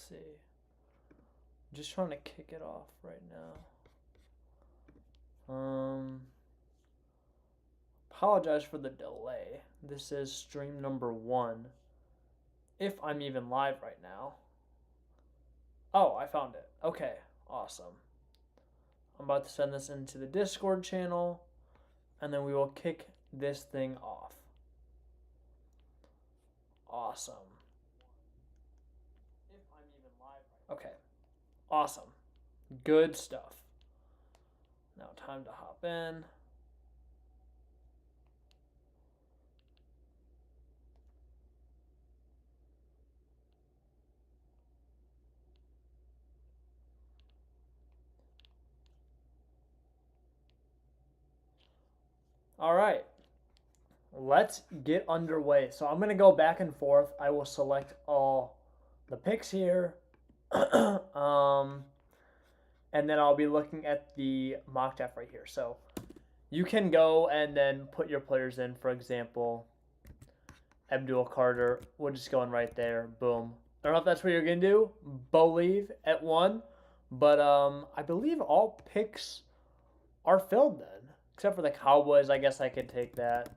see. Just trying to kick it off right now. Apologize for the delay. This is stream number 1. If I'm even live right now. Oh, I found it. Okay, awesome. I'm about to send this into the Discord channel, and then we will kick this thing off. Awesome. If I'm even live right now. Okay, awesome. Good stuff. Now time to hop in. All right, let's get underway. So I'm going to go back and forth. I will select all the picks here. And then I'll be looking at the mock draft right here. So you can go and then put your players in. For example, Abdul Carter. We'll just go in right there. Boom. I don't know if that's what you're going to do. Believe at 1. But I believe all picks are filled then. Except for the Cowboys, I guess I could take that.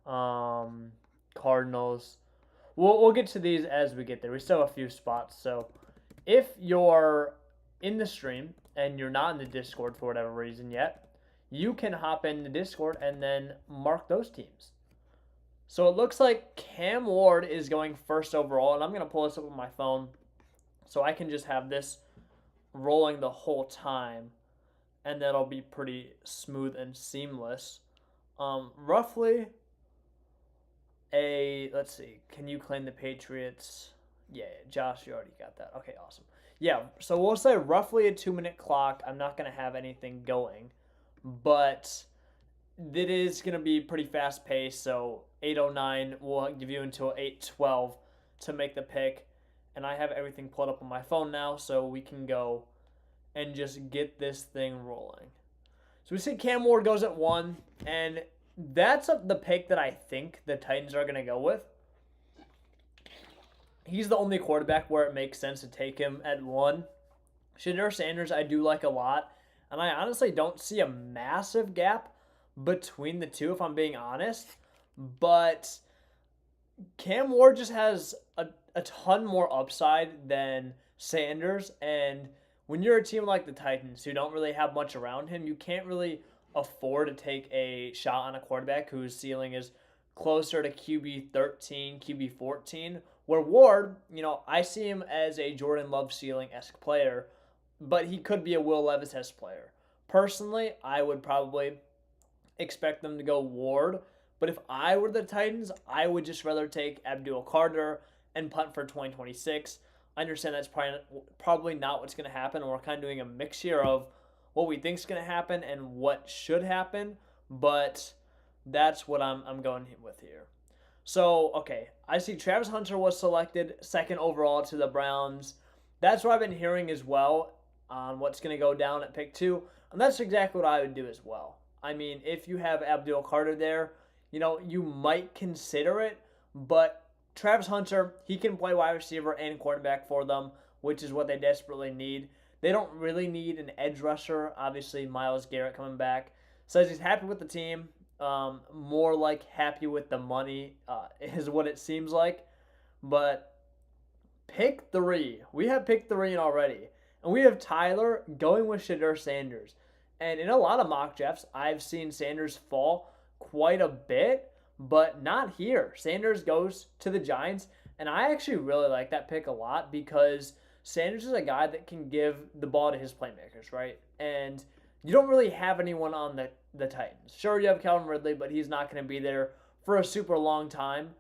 Cardinals. We'll get to these as we get there. We still have a few spots. So if you're in the stream and you're not in the Discord for whatever reason yet, you can hop in the Discord and then mark those teams. So it looks like Cam Ward is going first overall, and I'm going to pull this up on my phone so I can just have this rolling the whole time, and that'll be pretty smooth and seamless. Roughly let's see, can you claim the Patriots? Yeah, Josh, you already got that. Okay, awesome. Yeah, so we'll say roughly a 2-minute clock. I'm not going to have anything going, but it is going to be pretty fast paced. So 8:09 will give you until 8:12 to make the pick, and I have everything pulled up on my phone now, so we can go and just get this thing rolling. So we see Cam Ward goes at 1, and that's the pick that I think the Titans are going to go with. He's the only quarterback where it makes sense to take him at 1. Shedeur Sanders I do like a lot, and I honestly don't see a massive gap between the two, if I'm being honest. But Cam Ward just has a ton more upside than Sanders, and when you're a team like the Titans who don't really have much around him, you can't really afford to take a shot on a quarterback whose ceiling is closer to QB 13, QB 14, where Ward, I see him as a Jordan Love ceiling-esque player, but he could be a Will Levis-esque player. Personally, I would probably expect them to go Ward, but if I were the Titans, I would just rather take Abdul Carter and punt for 2026. I understand that's probably not what's going to happen, and we're kind of doing a mix here of what we think is going to happen and what should happen, but that's what I'm going with here. So, okay, I see Travis Hunter was selected 2nd overall to the Browns. That's what I've been hearing as well on what's going to go down at pick 2, and that's exactly what I would do as well. I mean, if you have Abdul Carter there, you might consider it, but Travis Hunter, he can play wide receiver and quarterback for them, which is what they desperately need. They don't really need an edge rusher. Obviously, Myles Garrett coming back. Says he's happy with the team. More like happy with the money is what it seems like. But pick 3. We have pick 3 already. And we have Tyler going with Shedeur Sanders. And in a lot of mock drafts, I've seen Sanders fall quite a bit, but not here. Sanders goes to the Giants, and I actually really like that pick a lot because Sanders is a guy that can give the ball to his playmakers, right? And you don't really have anyone on the Titans. Sure, you have Calvin Ridley, but he's not going to be there for a super long time.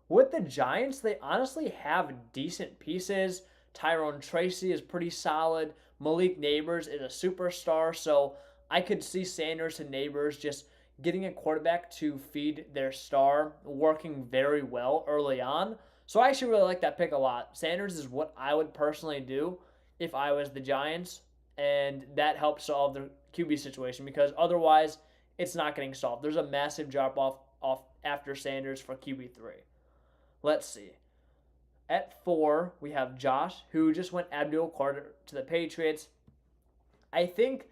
With the Giants, they honestly have decent pieces. Tyrone Tracy is pretty solid. Malik Neighbors is a superstar, so I could see Sanders and Neighbors just getting a quarterback to feed their star working very well early on. So I actually really like that pick a lot. Sanders is what I would personally do if I was the Giants, and that helps solve the QB situation because otherwise it's not getting solved. There's a massive drop off after Sanders for QB3. Let's see. At 4, we have Josh, who just went Abdul Carter to the Patriots. I think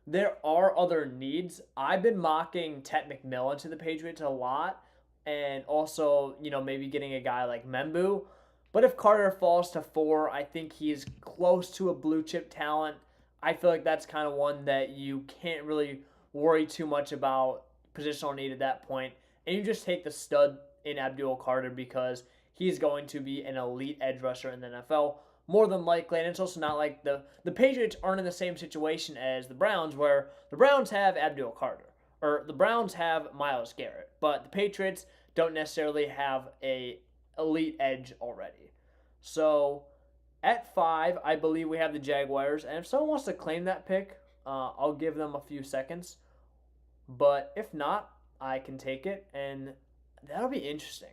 there are other needs. I've been mocking Ted McMillan to the Patriots a lot, and also, maybe getting a guy like Membu. But if Carter falls to 4, I think he's close to a blue chip talent. I feel like that's kind of one that you can't really worry too much about positional need at that point, and you just take the stud in Abdul Carter because he's going to be an elite edge rusher in the NFL more than likely. And it's also not like the Patriots aren't in the same situation as the Browns, where the Browns have Abdul Carter or the Browns have Myles Garrett, but the Patriots don't necessarily have a elite edge already. So at 5, I believe we have the Jaguars, and if someone wants to claim that pick, I'll give them a few seconds. But if not, I can take it, and that'll be interesting.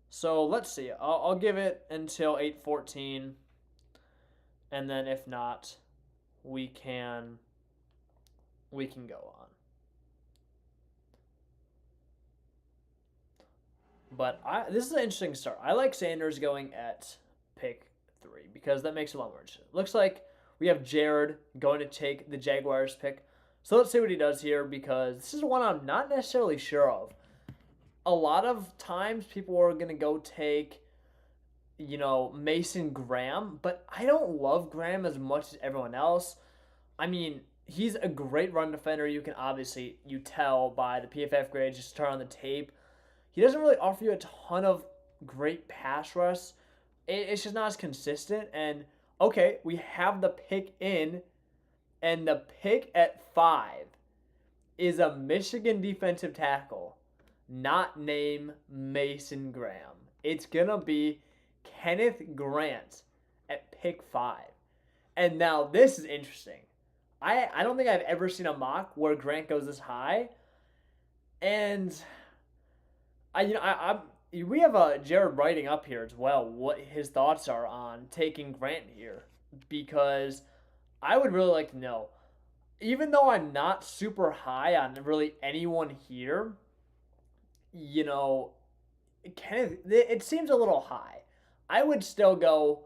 So let's see. I'll give it until 8:14, and then if not, we can go on. But this is an interesting start. I like Sanders going at pick 3 because that makes it a lot more interesting. Looks like we have Jared going to take the Jaguars pick. So let's see what he does here because this is one I'm not necessarily sure of. A lot of times people are going to go take, Mason Graham, but I don't love Graham as much as everyone else. I mean, he's a great run defender. You can obviously, you tell by the PFF grades, just turn on the tape. He doesn't really offer you a ton of great pass rush. It's just not as consistent. And, okay, we have the pick in, and the pick at 5 is a Michigan defensive tackle, not named Mason Graham. It's going to be Kenneth Grant at pick 5. And now this is interesting. I don't think I've ever seen a mock where Grant goes this high. And we have Jared writing up here as well what his thoughts are on taking Grant here, because I would really like to know. Even though I'm not super high on really anyone here, Kenneth, it seems a little high. I would go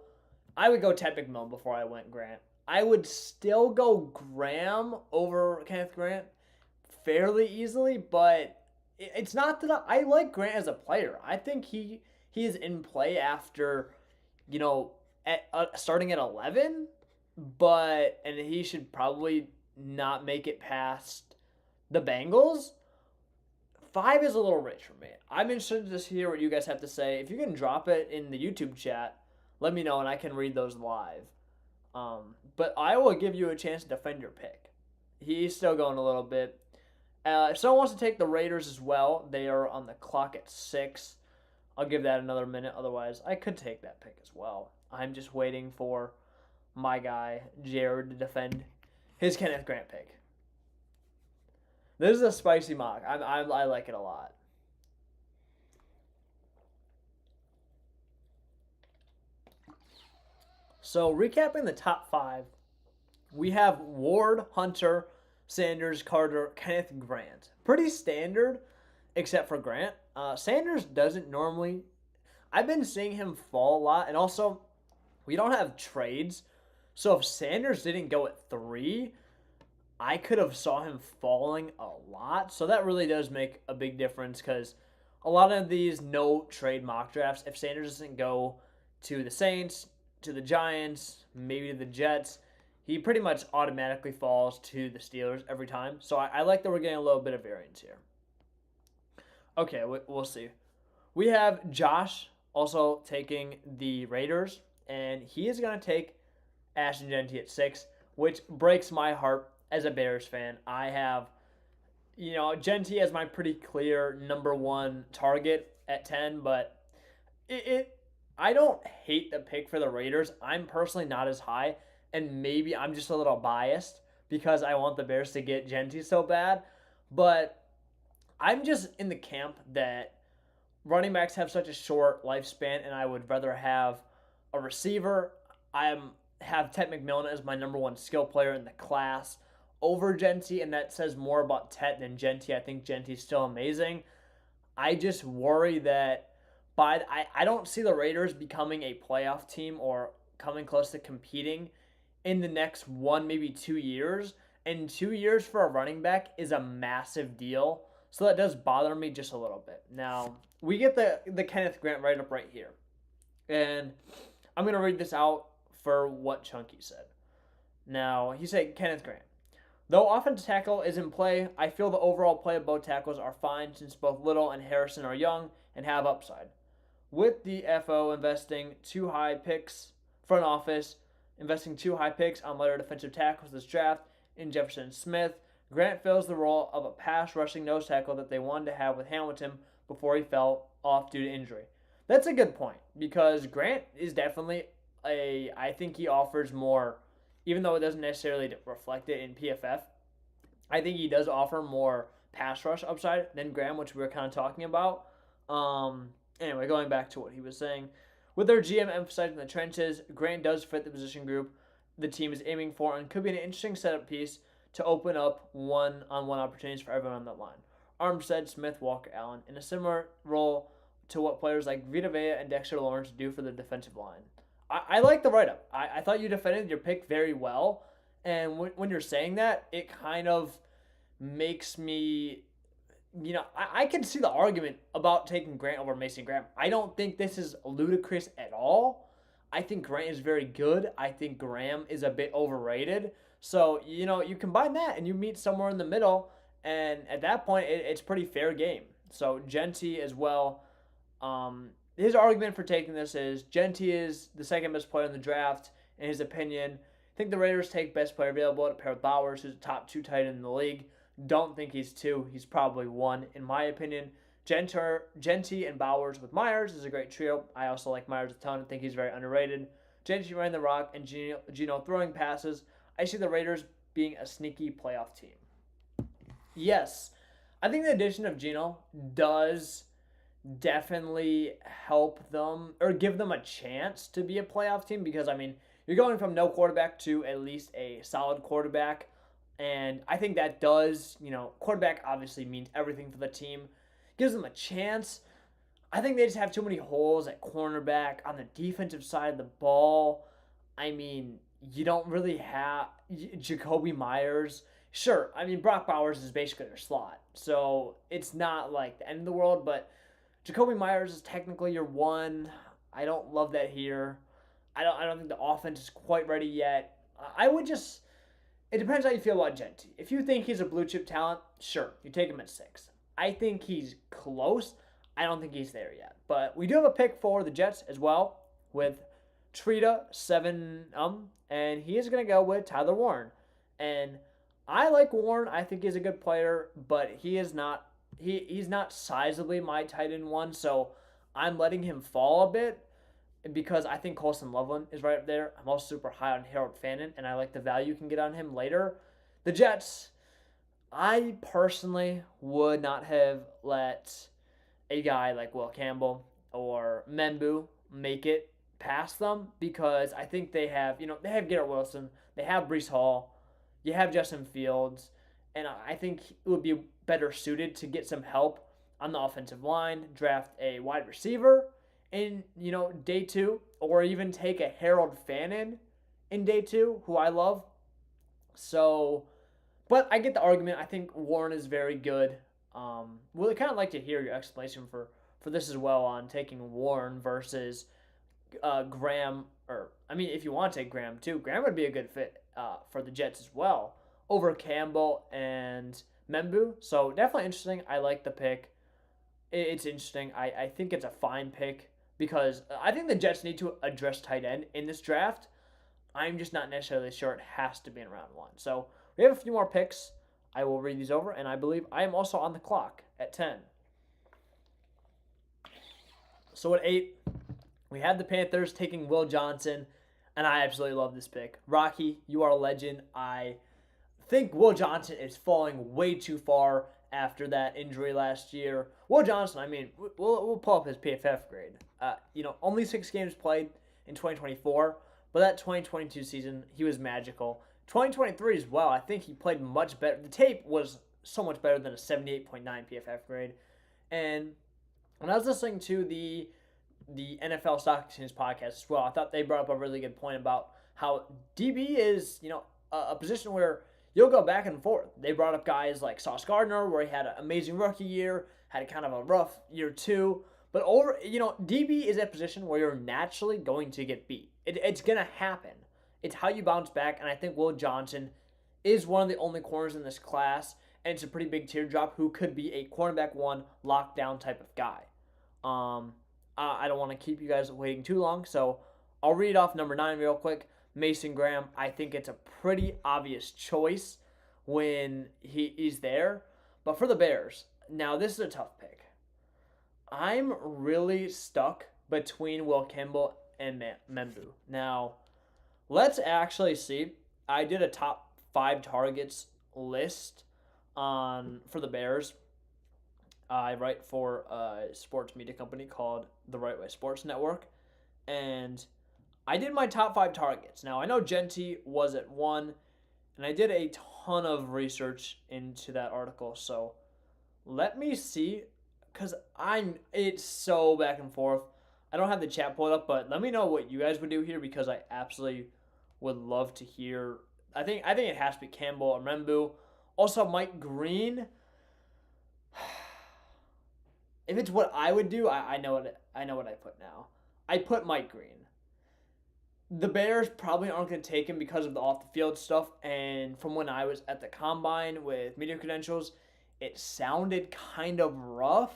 Ted McMillan before I went Grant. I would still go Graham over Kenneth Grant fairly easily, but it's not that I like Grant as a player. I think he is in play after, starting at 11, and he should probably not make it past the Bengals. 5 is a little rich for me. I'm interested to hear what you guys have to say. If you can drop it in the YouTube chat, let me know and I can read those live. But I will give you a chance to defend your pick. He's still going a little bit. If someone wants to take the Raiders as well, they are on the clock at 6. I'll give that another minute. Otherwise, I could take that pick as well. I'm just waiting for my guy, Jared, to defend his Kenneth Grant pick. This is a spicy mock. I like it a lot. So, recapping the top 5, we have Ward, Hunter, Sanders, Carter, Kenneth Grant. Pretty standard, except for Grant. Sanders doesn't normally... I've been seeing him fall a lot, and also, we don't have trades. So if Sanders didn't go at 3, I could have saw him falling a lot. So that really does make a big difference, because a lot of these no-trade mock drafts, if Sanders doesn't go to the Saints, to the Giants, maybe to the Jets, he pretty much automatically falls to the Steelers every time. So I like that we're getting a little bit of variance here. Okay, we'll see. We have Josh also taking the Raiders, and he is going to take Ashton Jeanty at 6, which breaks my heart as a Bears fan. I have, Jeanty as my pretty clear number 1 target at 10, but I don't hate the pick for the Raiders. I'm personally not as high, and maybe I'm just a little biased because I want the Bears to get Jeanty so bad, but I'm just in the camp that running backs have such a short lifespan, and I would rather have a receiver. I have Ted McMillan as my number 1 skill player in the class over Jeanty, and that says more about Ted than Jeanty. I think Jeanty's still amazing. I just worry that But I don't see the Raiders becoming a playoff team or coming close to competing in the next 1, maybe 2 years. And 2 years for a running back is a massive deal. So that does bother me just a little bit. Now, we get the Kenneth Grant write up right here. And I'm going to read this out for what Chunky said. Now, he said, Kenneth Grant. Though offensive tackle is in play, I feel the overall play of both tackles are fine since both Little and Harrison are young and have upside. With the FO investing two high picks, front office investing two high picks on later defensive tackles this draft in Jefferson Smith, Grant fills the role of a pass rushing nose tackle that they wanted to have with Hamilton before he fell off due to injury. That's a good point because Grant is definitely I think he offers more, even though it doesn't necessarily reflect it in PFF. I think he does offer more pass rush upside than Graham, which we were kind of talking about. Anyway, going back to what he was saying. With their GM emphasizing the trenches, Grant does fit the position group the team is aiming for and could be an interesting setup piece to open up one-on-one opportunities for everyone on that line. Armstead, Smith, Walker, Allen, in a similar role to what players like Vita Vea and Dexter Lawrence do for the defensive line. I like the write-up. I thought you defended your pick very well, and when you're saying that, it kind of makes me, I can see the argument about taking Grant over Mason Graham. I don't think this is ludicrous at all. I think Grant is very good. I think Graham is a bit overrated. So, you combine that and you meet somewhere in the middle, and at that point, it's pretty fair game. So, Genty as well. His argument for taking this is Genty is the second best player in the draft, in his opinion. I think the Raiders take best player available to pair with Bowers, who's a top 2 tight end in the league. Don't think he's 2. He's probably 1, in my opinion. Genty and Bowers with Myers is a great trio. I also like Myers a ton. I think he's very underrated. Genty running the rock and Geno throwing passes. I see the Raiders being a sneaky playoff team. Yes, I think the addition of Geno does definitely help them or give them a chance to be a playoff team because, you're going from no quarterback to at least a solid quarterback. And I think that does, quarterback obviously means everything for the team. Gives them a chance. I think they just have too many holes at cornerback on the defensive side of the ball. You don't really have Jacoby Myers. Sure, Brock Bowers is basically their slot. So it's not like the end of the world, but Jacoby Myers is technically your 1. I don't love that here. I don't think the offense is quite ready yet. It depends how you feel about Genty. If you think he's a blue chip talent, sure, you take him at 6. I think he's close. I don't think he's there yet. But we do have a pick for the Jets as well with Trita 7, and he is going to go with Tyler Warren. And I like Warren. I think he's a good player, but he's not sizably my tight end 1, so I'm letting him fall a bit because I think Colson Loveland is right up there. I'm also super high on Harold Fannin, and I like the value you can get on him later. The Jets, I personally would not have let a guy like Will Campbell or Membu make it past them because I think they have Garrett Wilson, they have Breece Hall, you have Justin Fields, and I think it would be better suited to get some help on the offensive line, draft a wide receiver in, day 2, or even take a Harold Fannin in day 2, who I love. So, but I get the argument. I think Warren is very good. Would kind of like to hear your explanation for this as well on taking Warren versus Graham, if you want to take Graham too. Graham would be a good fit for the Jets as well over Campbell and Membu. So definitely interesting. I like the pick. It's interesting. I think it's a fine pick because I think the Jets need to address tight end in this draft. I'm just not necessarily sure it has to be in round 1. So we have a few more picks. I will read these over, and I believe I am also on the clock at 10. So at 8, we have the Panthers taking Will Johnson, and I absolutely love this pick. Rocky, you are a legend. I think Will Johnson is falling way too far after that injury last year. Will Johnson, we'll pull up his PFF grade. Only 6 games played in 2024, but that 2022 season, he was magical. 2023 as well, I think he played much better. The tape was so much better than a 78.9 PFF grade. And when I was listening to the the NFL Stock Exchange podcast as well. I thought they brought up a really good point about how DB is, a position where you'll go back and forth. They brought up guys like Sauce Gardner, where he had an amazing rookie year, had a kind of a rough year too. But DB is a position where you're naturally going to get beat. It's going to happen. It's how you bounce back, and I think Will Johnson is one of the only corners in this class, and it's a pretty big teardrop who could be a cornerback one lockdown type of guy. I don't want to keep you guys waiting too long, so I'll read off number 9 real quick. Mason Graham. I think it's a pretty obvious choice when he's there. But for the Bears, now this is a tough pick. I'm really stuck between Will Campbell and Membu. Now, let's actually see. I did a top 5 targets list for the Bears. I write for a sports media company called The Right Way Sports Network, and I did my top 5 targets. Now, I know Genty was at 1, and I did a ton of research into that article, so let me see, because it's so back and forth. I don't have the chat pulled up, but let me know what you guys would do here, because I absolutely would love to hear. I think it has to be Campbell or Membu. Also, Mike Green. If it's what I would do, I know what I put now. I put Mike Green. The Bears probably aren't going to take him because of the off-the-field stuff, and from when I was at the Combine with media credentials, it sounded kind of rough.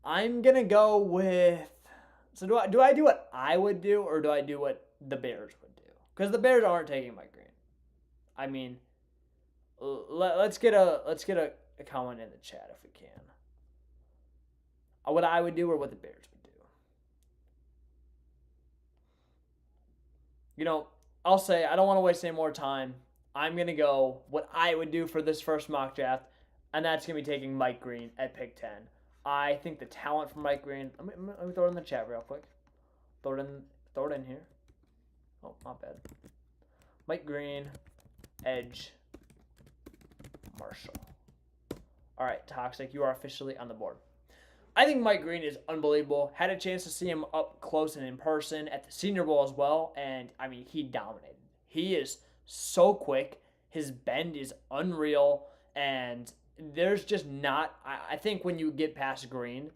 I'm going to go with... So do I do what I would do, or do I do what the Bears would do? Because the Bears aren't taking Mike Green. I mean, let's get a comment in the chat if we can. What I would do or what the Bears would do. I'll say I don't want to waste any more time. I'm going to go what I would do for this first mock draft, and that's going to be taking Mike Green at pick 10. I think the talent from Mike Green, let me throw it in the chat real quick. Throw it in here. Oh, not bad. Mike Green, edge, Marshall. All right, Toxic, you are officially on the board. I think Mike Green is unbelievable. Had a chance to see him up close and in person at the Senior Bowl as well, and, I mean, he dominated. He is so quick. His bend is unreal, and there's just not – I think when you get past Green,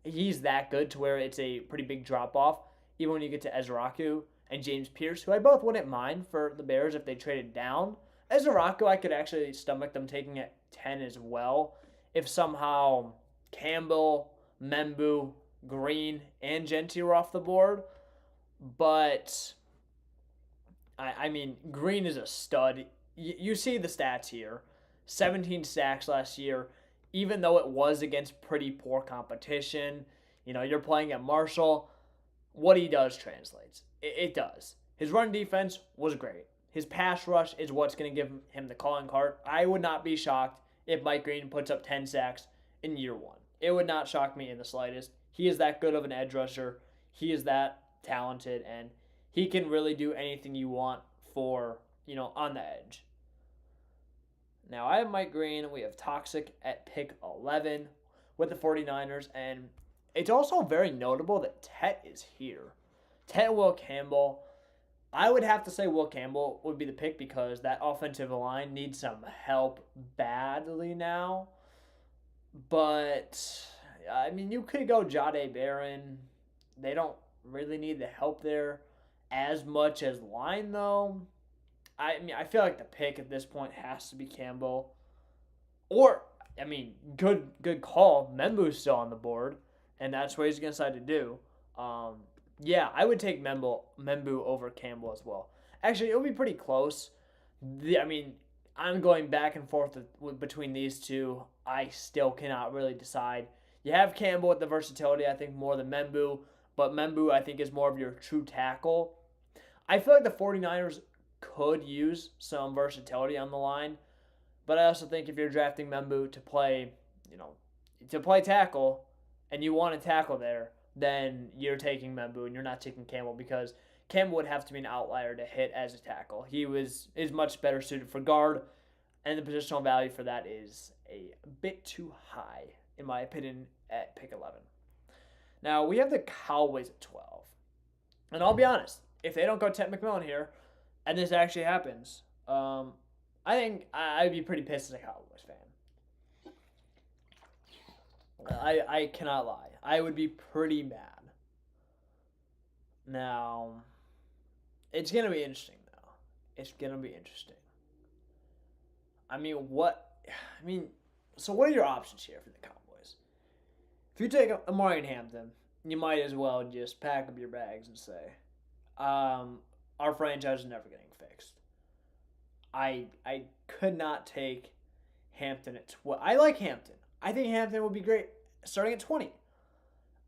he's that good to where it's a pretty big drop-off, even when you get to Ezraku and James Pierce, who I both wouldn't mind for the Bears if they traded down. Ezraku, I could actually stomach them taking at 10 as well. If somehow Campbell, Membu, Green, and Genty were off the board. But, I mean, Green is a stud. You see the stats here. 17 sacks last year, even though it was against pretty poor competition. You're playing at Marshall. What he does translates. It does. His run defense was great. His pass rush is what's going to give him the calling card. I would not be shocked if Mike Green puts up 10 sacks in year 1. It would not shock me in the slightest. He is that good of an edge rusher. He is that talented, and he can really do anything you want for, on the edge. Now, I have Mike Green. We have Toxic at pick 11 with the 49ers, and it's also very notable that Tet is here. Tet Will Campbell. I would have to say Will Campbell would be the pick because that offensive line needs some help badly now. But, I mean, you could go Jahdae Barron. They don't really need the help there as much as line, though. I mean, I feel like the pick at this point has to be Campbell. Or, I mean, good call. Membu's still on the board, and that's what he's going to decide to do. Yeah, I would take Membu over Campbell as well. Actually, it'll be pretty close. I'm going back and forth between these two. I still cannot really decide. You have Campbell with the versatility, I think, more than Membu. But Membu, I think, is more of your true tackle. I feel like the 49ers could use some versatility on the line. But I also think if you're drafting Membu to play tackle, and you want to tackle there, then you're taking Membu and you're not taking Campbell because Campbell would have to be an outlier to hit as a tackle. He is much better suited for guard, and the positional value for that is a bit too high, in my opinion, at pick 11. Now we have the Cowboys at 12. And I'll be honest, if they don't go Ted McMillan here, and this actually happens, I think I'd be pretty pissed as a Cowboys fan. I cannot lie. I would be pretty mad. Now, it's going to be interesting, though. It's going to be interesting. I mean, what? I mean, so what are your options here for the Cowboys? If you take Amari Hampton, you might as well just pack up your bags and say, our franchise is never getting fixed. I could not take Hampton at 12. I like Hampton. I think Hampton would be great starting at 20.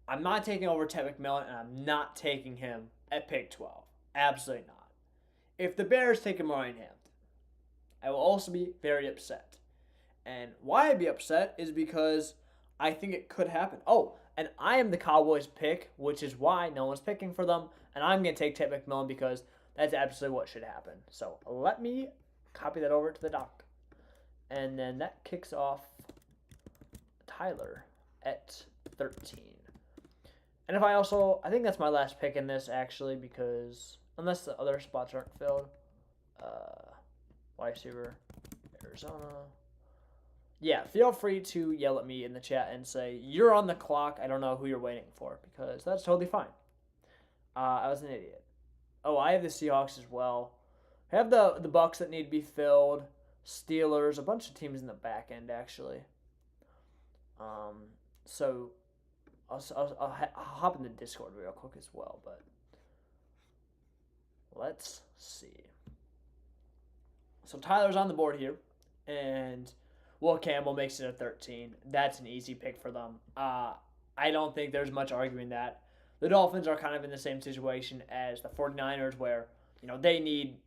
I'm not taking over Ted McMillan, and I'm not taking him at pick 12. Absolutely not. If the Bears take Amari Hampton, I will also be very upset. And why I'd be upset is because I think it could happen. Oh, and I am the Cowboys pick, which is why no one's picking for them. And I'm going to take Ted McMillan because that's absolutely what should happen. So let me copy that over to the doc. And then that kicks off Tyler at 13. And if I think that's my last pick in this, actually, because unless the other spots aren't filled, wide receiver, Arizona. Yeah, feel free to yell at me in the chat and say, you're on the clock, I don't know who you're waiting for, because that's totally fine. I was an idiot. Oh, I have the Seahawks as well. I have the Bucks that need to be filled, Steelers, a bunch of teams in the back end, actually. So I'll hop in the Discord real quick as well, but let's see. So Tyler's on the board here, and Will Campbell makes it a 13. That's an easy pick for them. I don't think there's much arguing that. The Dolphins are kind of in the same situation as the 49ers where, they need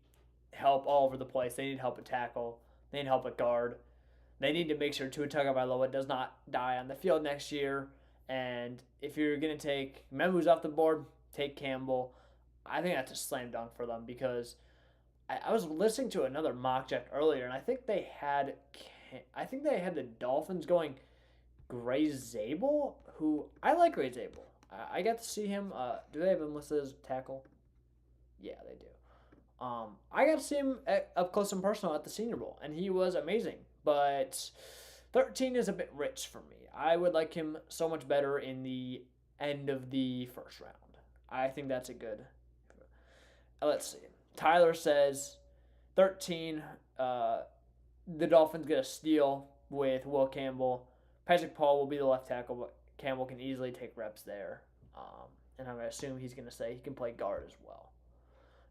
help all over the place. They need help at tackle. They need help at guard. They need to make sure Tua Tagovailoa does not die on the field next year. And if you're going to take Memu's off the board, take Campbell. I think that's a slam dunk for them because I was listening to another mock draft earlier, and I think they had the Dolphins going Gray Zabel, who I like Gray Zabel. I got to see him. Do they have him listed as tackle? Yeah, they do. I got to see him up close and personal at the Senior Bowl, and he was amazing. But 13 is a bit rich for me. I would like him so much better in the end of the first round. I think that's a good. Let's see. Tyler says 13. The Dolphins get a steal with Will Campbell. Patrick Paul will be the left tackle, but Campbell can easily take reps there. And I'm going to assume he's going to say he can play guard as well.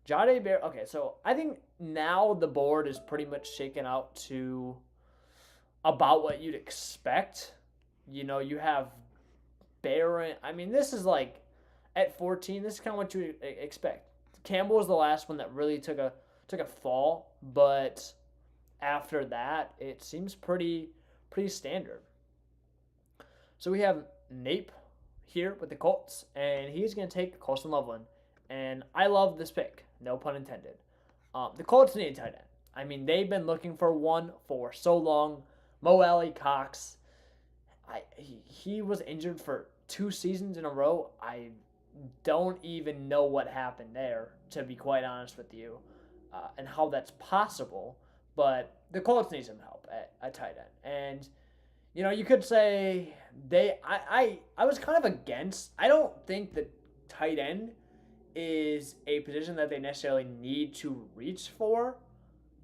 Jade Bear. Okay, so I think now the board is pretty much shaken out to about what you'd expect. You have Barron. I mean, this is like at 14. This is kind of what you would expect. Campbell was the last one that really took a fall, but after that, it seems pretty standard. So we have Nape here with the Colts, and he's going to take Colston Loveland. And I love this pick, no pun intended. The Colts need a tight end. I mean, they've been looking for one for so long. Mo Alley Cox, he was injured for 2 seasons in a row. I don't even know what happened there, to be quite honest with you, and how that's possible. But the Colts need some help at tight end. And, you could say I was kind of against. I don't think that tight end is a position that they necessarily need to reach for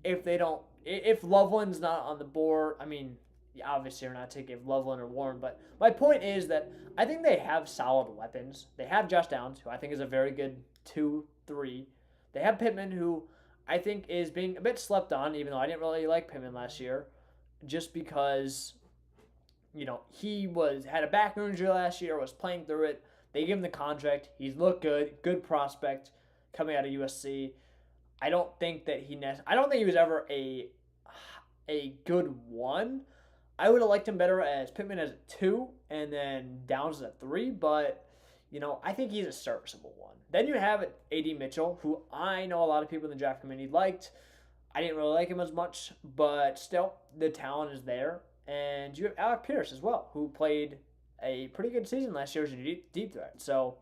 if Loveland's not on the board. I mean, obviously you're not taking Loveland or Warren, but my point is that I think they have solid weapons. They have Josh Downs, who I think is a very good 2-3. They have Pittman, who I think is being a bit slept on, even though I didn't really like Pittman last year, just because, he had a back injury last year, was playing through it. They gave him the contract. He's looked good prospect coming out of USC. I don't think he was ever a good 1. I would have liked him better as Pittman as a 2 and then Downs as a 3, but I think he's a serviceable 1. Then you have A.D. Mitchell, who I know a lot of people in the draft committee liked. I didn't really like him as much, but still, the talent is there. And you have Alec Pierce as well, who played a pretty good season last year as a deep threat. So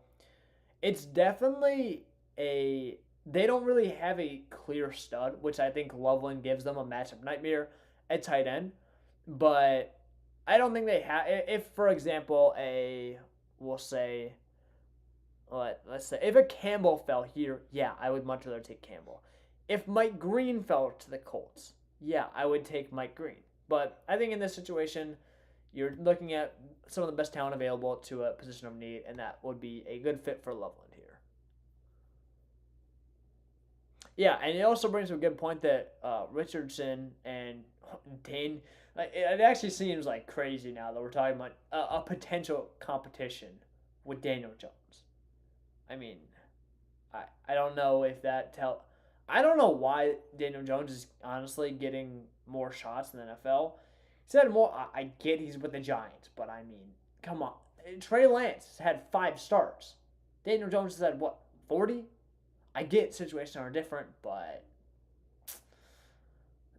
it's definitely a they don't really have a clear stud, which I think Loveland gives them a matchup nightmare at tight end. But I don't think they have. If, for example, we'll say, let's say, if a Campbell fell here, yeah, I would much rather take Campbell. If Mike Green fell to the Colts, yeah, I would take Mike Green. But I think in this situation, you're looking at some of the best talent available to a position of need, and that would be a good fit for Loveland here. Yeah, and it also brings up a good point that Richardson and Dane. It actually seems like crazy now that we're talking about a potential competition with Daniel Jones. I mean, I don't know if that tell. I don't know why Daniel Jones is honestly getting more shots in the NFL. He's had more. I get he's with the Giants, but I mean, come on. Trey Lance has had 5 starts. Daniel Jones has had what, 40? I get situations are different, but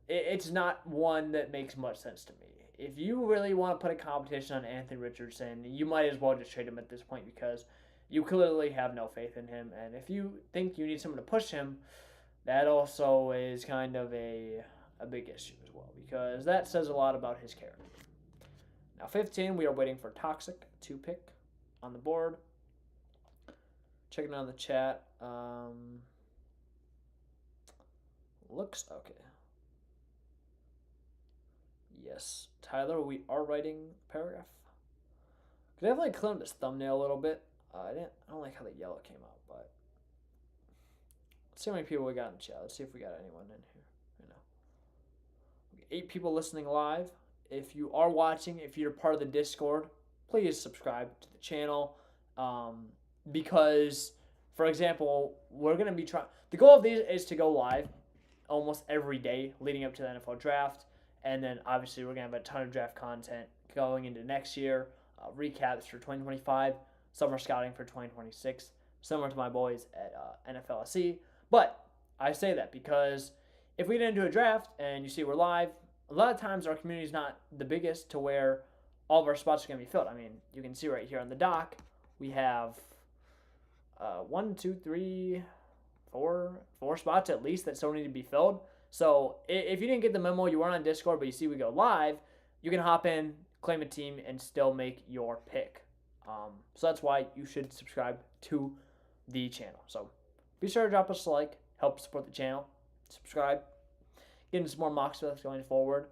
it's not one that makes much sense to me. If you really want to put a competition on Anthony Richardson, you might as well just trade him at this point because you clearly have no faith in him. And if you think you need someone to push him, that also is kind of a big issue as well because that says a lot about his character. Now 15, we are waiting for Toxic to pick on the board. Checking on the chat. Looks okay. Yes, Tyler, we are writing a paragraph. Could definitely clean up this thumbnail a little bit. I don't like how the yellow came out, but let's see how many people we got in the chat. Let's see if we got anyone in here. 8 people listening live. If you are watching, if you're part of the Discord, please subscribe to the channel. Because, for example, we're going to be trying. The goal of these is to go live almost every day leading up to the NFL draft. And then, obviously, we're going to have a ton of draft content going into next year. Recaps for 2025. Summer scouting for 2026. Similar to my boys at NFLSC. But I say that because if we get into a draft and you see we're live, a lot of times our community is not the biggest to where all of our spots are going to be filled. I mean, you can see right here on the dock, we have 1, 2, 3, 4 spots at least that still need to be filled. So if you didn't get the memo, you weren't on Discord, but you see we go live, you can hop in, claim a team, and still make your pick. So that's why you should subscribe to the channel. So be sure to drop us a like, help support the channel, subscribe, getting some more mock stuff going forward.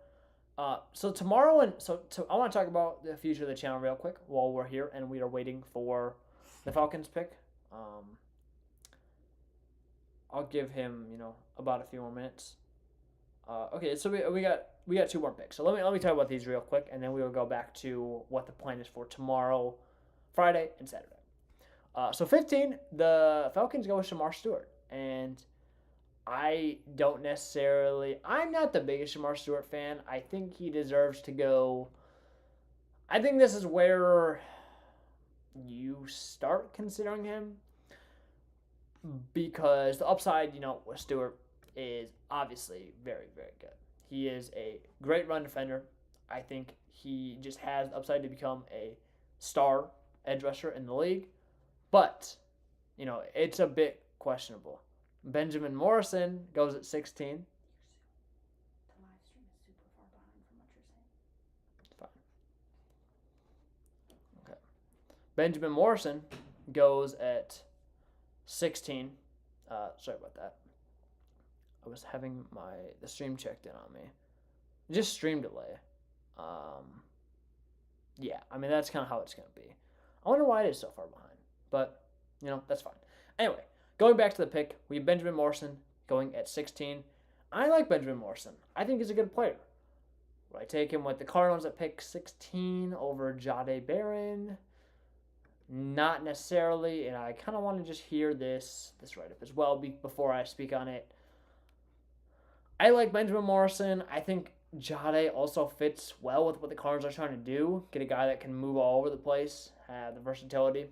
So tomorrow, I want to talk about the future of the channel real quick while we're here and we are waiting for the Falcons pick. I'll give him, about a few more minutes. Okay, so we got 2 more picks. So let me talk about these real quick, and then we will go back to what the plan is for tomorrow, Friday, and Saturday. So 15, the Falcons go with Shamar Stewart, and I'm not the biggest Shamar Stewart fan. I think he deserves to go. I think this is where you start considering him because the upside, with Stewart is obviously very, very good. He is a great run defender. I think he just has the upside to become a star edge rusher in the league. But, it's a bit questionable. Benjamin Morrison goes at 16. The live stream is super far behind from what you're saying. Fine. Okay. Benjamin Morrison goes at 16. Sorry about that. I was having the stream checked in on me. Just stream delay. Yeah, I mean, that's kind of how it's going to be. I wonder why it is so far behind. But, that's fine. Anyway, going back to the pick, we have Benjamin Morrison going at 16. I like Benjamin Morrison. I think he's a good player. Would I take him with the Cardinals at pick 16 over Jahdae Barron? Not necessarily, and I kind of want to just hear this write-up as well before I speak on it. I like Benjamin Morrison. I think Jahdae also fits well with what the Cardinals are trying to do. Get a guy that can move all over the place, have the versatility.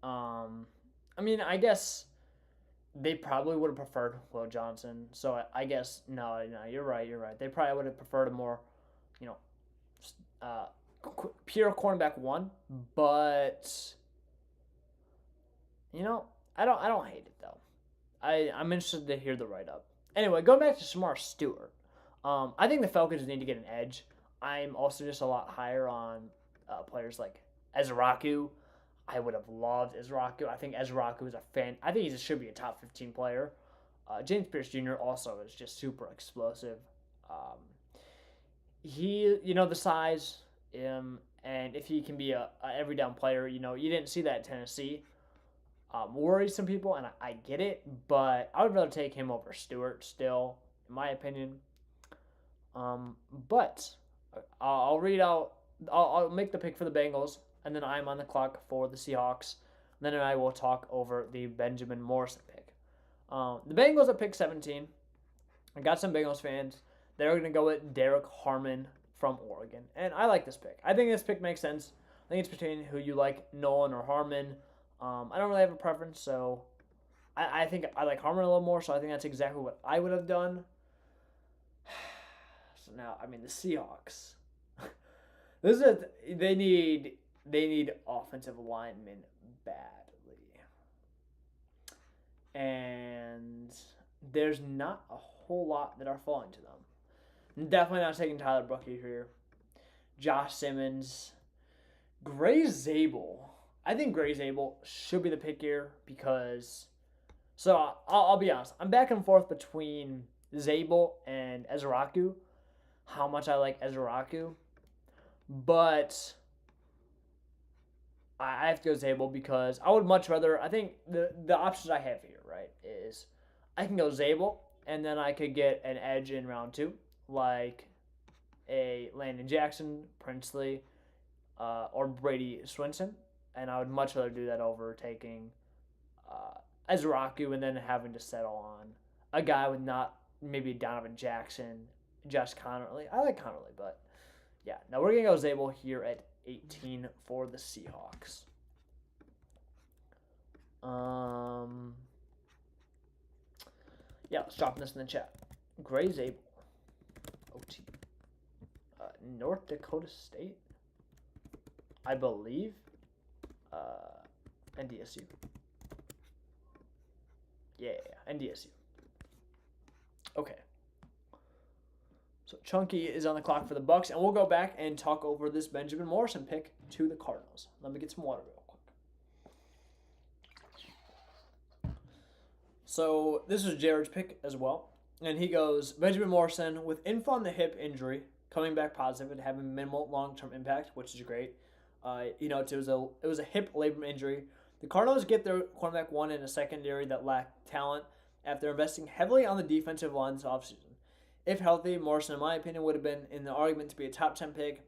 I mean, I guess they probably would have preferred Will Johnson. So I guess, no, you're right. They probably would have preferred a more, pure cornerback 1, but I don't hate it though. I'm interested to hear the write up. Anyway, going back to Shamar Stewart, I think the Falcons need to get an edge. I'm also just a lot higher on players like Ezraku. I would have loved Ezraku. I think Ezraku is a fan. I think he should be a top 15 player. James Pierce Jr. also is just super explosive. Um, the size, and if he can be a every down player, you didn't see that at Tennessee. Worries some people, and I get it, but I would rather take him over Stewart still, in my opinion. But I'll read out. I'll make the pick for the Bengals, and then I'm on the clock for the Seahawks. And then I will talk over the Benjamin Morrison pick. The Bengals at pick 17. I got some Bengals fans. They're going to go with Derek Harmon from Oregon, and I like this pick. I think this pick makes sense. I think it's between who you like, Nolan or Harmon. I don't really have a preference, so I think I like Harmon a little more, so I think that's exactly what I would have done. So now, the Seahawks. They need offensive linemen badly, and there's not a whole lot that are falling to them. I'm definitely not taking Tyler Bucky here. Josh Simmons, Gray Zabel. I think Gray Zabel should be the pick here because. So I'll be honest. I'm back and forth between Zabel and Ezraku. How much I like Ezraku, but I have to go Zabel because I would much rather. I think the options I have here, right, is I can go Zabel and then I could get an edge in round 2, like a Landon Jackson, Princely, or Brady Swinson. And I would much rather do that over taking Ezraku and then having to settle on a guy with not maybe Donovan Jackson, Josh Connerly. I like Connerly, but yeah. Now we're going to go Zabel here at 18 for the Seahawks. Yeah, let's drop this in the chat. Gray Zabel. OT. North Dakota State, I believe. NDSU. Yeah, NDSU. Okay. So Chunky is on the clock for the Bucks, and we'll go back and talk over this Benjamin Morrison pick to the Cardinals. Let me get some water real quick. So this is Jared's pick as well, and he goes Benjamin Morrison with info on the hip injury, coming back positive and having minimal long-term impact, which is great. It was a hip labrum injury. The Cardinals get their cornerback 1 in a secondary that lacked talent after investing heavily on the defensive line this offseason. If healthy, Morrison, in my opinion, would have been in the argument to be a top 10 pick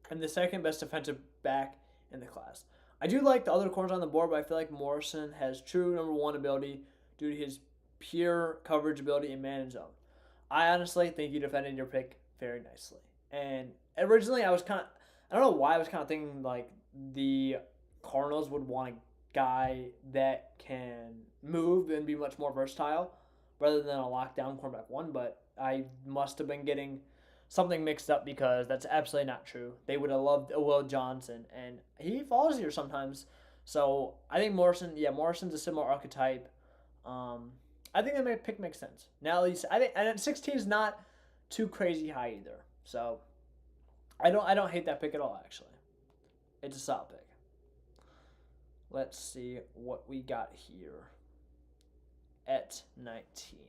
and the second best defensive back in the class. I do like the other corners on the board, but I feel like Morrison has true number 1 ability due to his pure coverage ability in man and zone. I honestly think you defended your pick very nicely. And originally, I don't know why I was kind of thinking like the Cardinals would want a guy that can move and be much more versatile rather than a lockdown cornerback 1, but I must have been getting something mixed up because that's absolutely not true. They would have loved Will Johnson, and he falls here sometimes. So I think Morrison's a similar archetype. I think that pick makes sense. Now, at least I think, and at 16 is not too crazy high either. So I don't hate that pick at all, actually. It's a solid pick. Let's see what we got here at 19.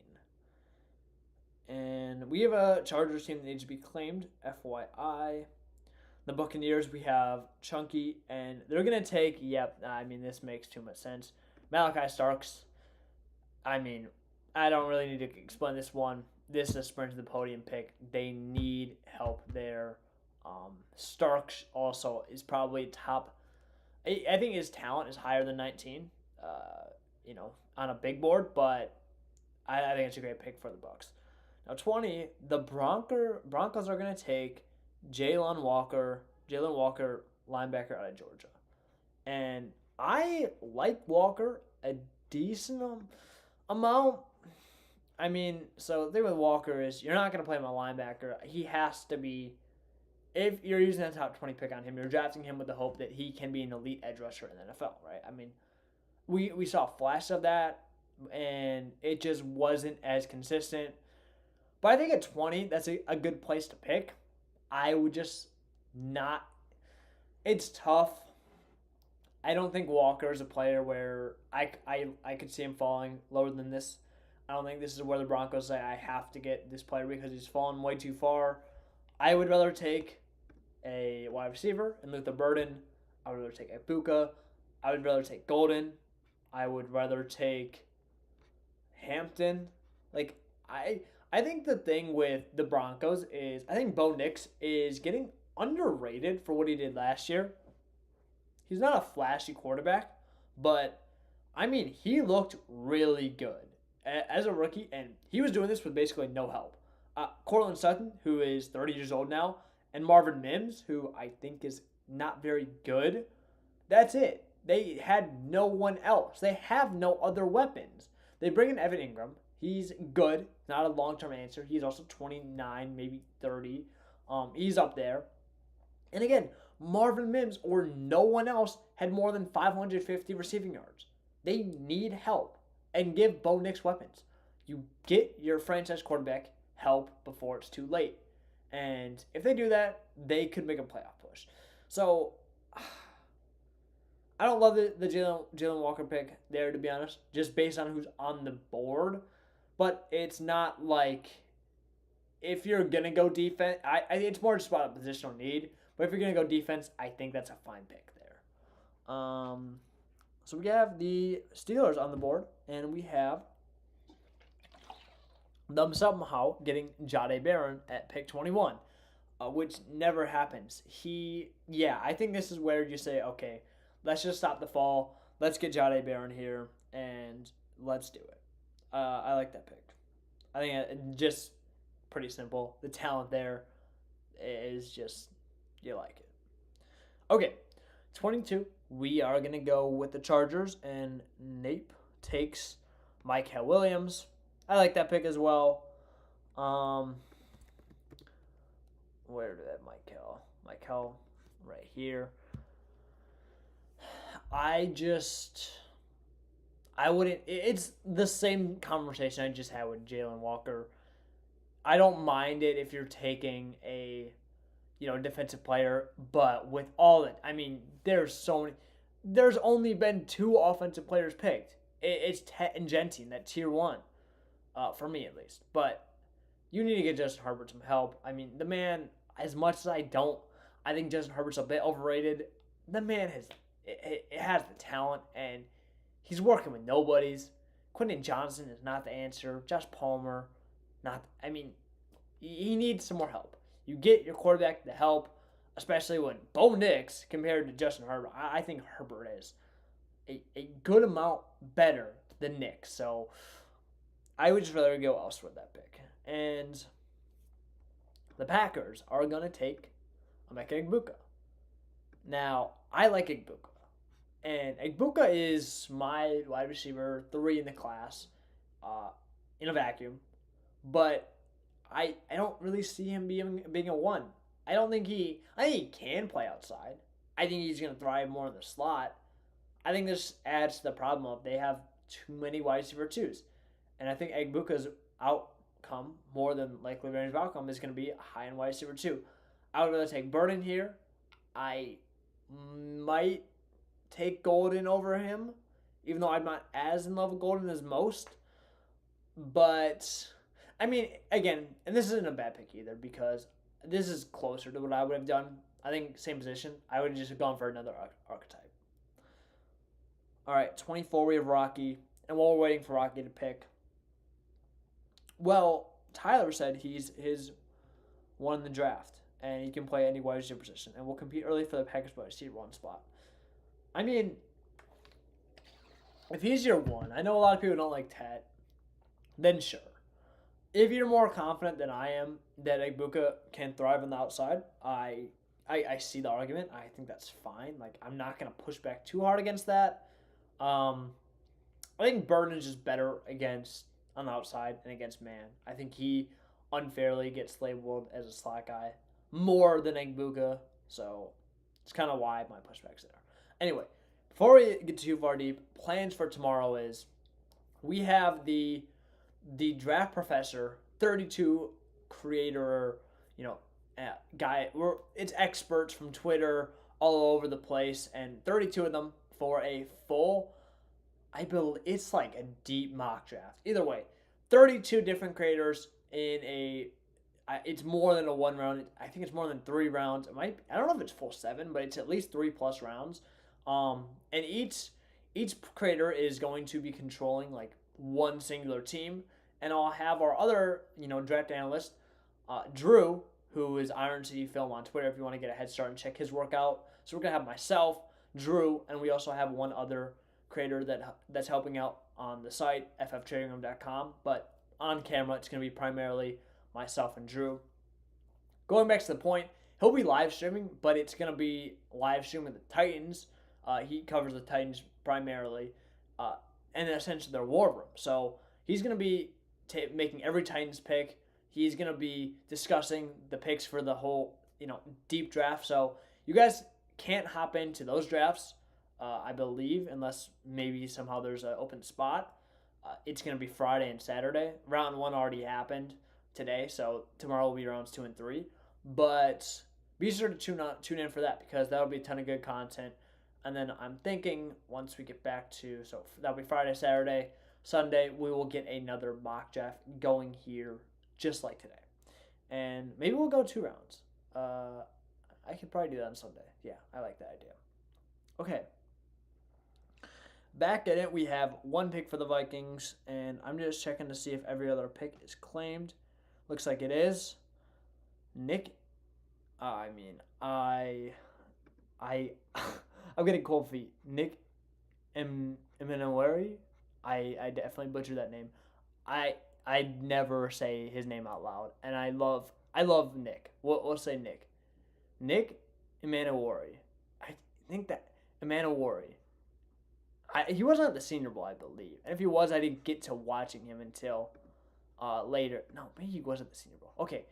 And we have a Chargers team that needs to be claimed, FYI. The Buccaneers, we have Chunky, and they're going to take, this makes too much sense. Malachi Starks. I don't really need to explain this one. This is a sprint to the podium pick. They need help there. Starks also is probably top. I think his talent is higher than 19, on a big board, but I think it's a great pick for the Bucs. Now 20, the Broncos are going to take Jalen Walker, linebacker out of Georgia. And I like Walker a decent amount. So the thing with Walker is you're not going to play him a linebacker. He has to be if you're using a top 20 pick on him, you're drafting him with the hope that he can be an elite edge rusher in the NFL, right? I mean, we saw a flash of that, and it just wasn't as consistent. But I think at 20, that's a good place to pick. I would just not. It's tough. I don't think Walker is a player where I could see him falling lower than this. I don't think this is where the Broncos say I have to get this player because he's fallen way too far. I would rather take a wide receiver and Luther Burden. I would rather take Ibuka. I would rather take Golden. I would rather take Hampton. Like I think the thing with the Broncos is I think Bo Nix is getting underrated for what he did last year. He's not a flashy quarterback, but I mean he looked really good as a rookie, and he was doing this with basically no help. Cortland Sutton, who is 30 years old now, and Marvin Mims, who I think is not very good. That's it. They had no one else. They have no other weapons. They bring in Evan Ingram. He's good, not a long-term answer. He's also 29, maybe 30. He's up there. And again, Marvin Mims or no one else had more than 550 receiving yards. They need help and give Bo Nix weapons. You get your franchise quarterback help before it's too late. And if they do that, they could make a playoff push. So I don't love the Jalen Walker pick there, to be honest, just based on who's on the board. But it's not like if you're going to go defense, it's more just about a positional need. But if you're going to go defense, I think that's a fine pick there. So we have the Steelers on the board, and we have them somehow getting Jahdae Barron at pick 21, which never happens. I think this is where you say, okay, let's just stop the fall. Let's get Jahdae Barron here, and let's do it. I like that pick. I think it just pretty simple. The talent there is just, you like it. Okay, 22. We are going to go with the Chargers, and Nape takes Mykal Williams. I like that pick as well. Where did that Mykal right here. I wouldn't. It's the same conversation I just had with Jalen Walker. I don't mind it if you're taking a, defensive player, but with all it, I mean, there's so many. There's only been 2 offensive players picked. It's Tet and Genty in that tier 1, for me at least. But you need to get Justin Herbert some help. I mean, the man, as much as I think Justin Herbert's a bit overrated. The man has the talent, and he's working with nobodies. Quentin Johnson is not the answer. Josh Palmer, he needs some more help. You get your quarterback the help, especially when Bo Nix compared to Justin Herbert. I think Herbert is a good amount better than Nix. So I would just rather go elsewhere with that pick. And the Packers are going to take Emeka Egbuka. Now, I like Egbuka. And Egbuka is my wide receiver 3 in the class in a vacuum. But I don't really see him being a 1. I think he can play outside. I think he's going to thrive more in the slot. I think this adds to the problem of they have too many wide receiver 2s. And I think Egbuka's outcome, more than likely range of outcome, is going to be a high-end wide receiver 2. I would rather take Burden here. I might take Golden over him, even though I'm not as in love with Golden as most. But, I mean, again, and this isn't a bad pick either because this is closer to what I would have done. I think same position. I would have just gone for another archetype. All right, 24, we have Rocky. And while we're waiting for Rocky to pick, well, Tyler said he's won the draft, and he can play any wide receiver position, and will compete early for the Packers wide receiver 1 spot. I mean, if he's your 1, I know a lot of people don't like Tet, then sure. If you're more confident than I am that Egbuka can thrive on the outside, I see the argument. I think that's fine. Like, I'm not going to push back too hard against that. I think Burden is just better on the outside and against man. I think he unfairly gets labeled as a slot guy. more than Egbuka, so it's kind of why my pushback's there. Anyway, before we get too far deep, plans for tomorrow is we have the draft professor 32 creator, you know, guy. It's experts from Twitter all over the place, and 32 of them for a full. I believe it's like a deep mock draft. Either way, 32 different creators in a. It's more than a 1 round. I think it's more than 3 rounds. It might. I don't know if it's full 7, but it's at least 3+ rounds. And each creator is going to be controlling like one singular team, and I'll have our other draft analyst, Drew, who is Iron City Film on Twitter. If you want to get a head start and check his workout, so we're gonna have myself, Drew, and we also have one other creator that's helping out on the site fftradingroom.com. But on camera, it's gonna be primarily myself and Drew. Going back to the point, he'll be live streaming, but it's gonna be live streaming the Titans. He covers the Titans primarily, and essentially their war room. So he's gonna be making every Titans pick. He's gonna be discussing the picks for the whole deep draft. So you guys can't hop into those drafts, I believe, unless maybe somehow there's an open spot. It's gonna be Friday and Saturday. Round 1 already happened today, so tomorrow will be rounds 2 and 3. But be sure to tune in for that, because that'll be a ton of good content. And then I'm thinking once we get back to, so that'll be Friday, Saturday, Sunday, we will get another mock draft going here just like today. And maybe we'll go 2 rounds. I could probably do that on Sunday. Yeah, I like that idea. Okay. Back at it, we have 1 pick for the Vikings, and I'm just checking to see if every other pick is claimed. Looks like it is. Nick, I'm getting cold feet. Nick Emanouari. I definitely butchered that name. I never say his name out loud, and I love Nick. We'll say Nick. Nick Emanouari. I think that Emanouari. He wasn't at the Senior Bowl, I believe, and if he was, I didn't get to watching him until later. No, maybe he was at the Senior Bowl. Okay,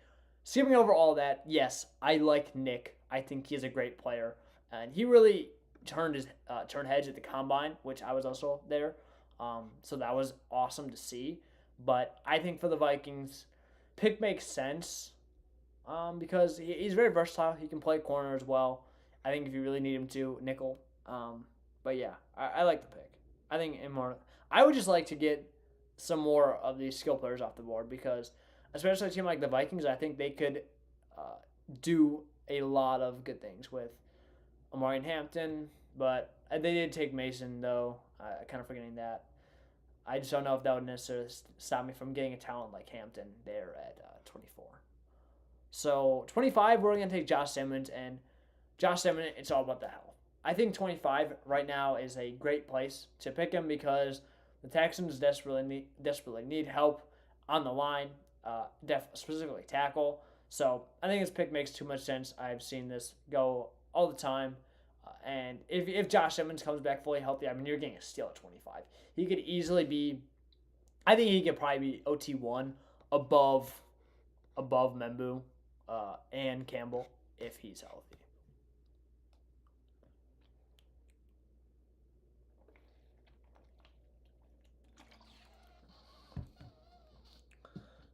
skipping over all that. Yes, I like Nick. I think he's a great player, and he really turned heads at the combine, which I was also there. So that was awesome to see. But I think for the Vikings, pick makes sense, because he's very versatile. He can play corner as well. I think if you really need him to, nickel. But yeah, I like the pick. I think I would just like to get some more of these skill players off the board, because especially a team like the Vikings, I think they could do a lot of good things with Amari and Hampton. But they did take Mason, though. I kind of forgetting that. I just don't know if that would necessarily stop me from getting a talent like Hampton there at 24. So 25, we're going to take Josh Simmons, and Josh Simmons, it's all about the health. I think 25 right now is a great place to pick him, because the Texans desperately need help on the line, specifically tackle. So I think his pick makes too much sense. I've seen this go all the time. And if Josh Simmons comes back fully healthy, I mean, you're getting a steal at 25. He could easily be, I think he could probably be OT1 above Membu and Campbell if he's healthy.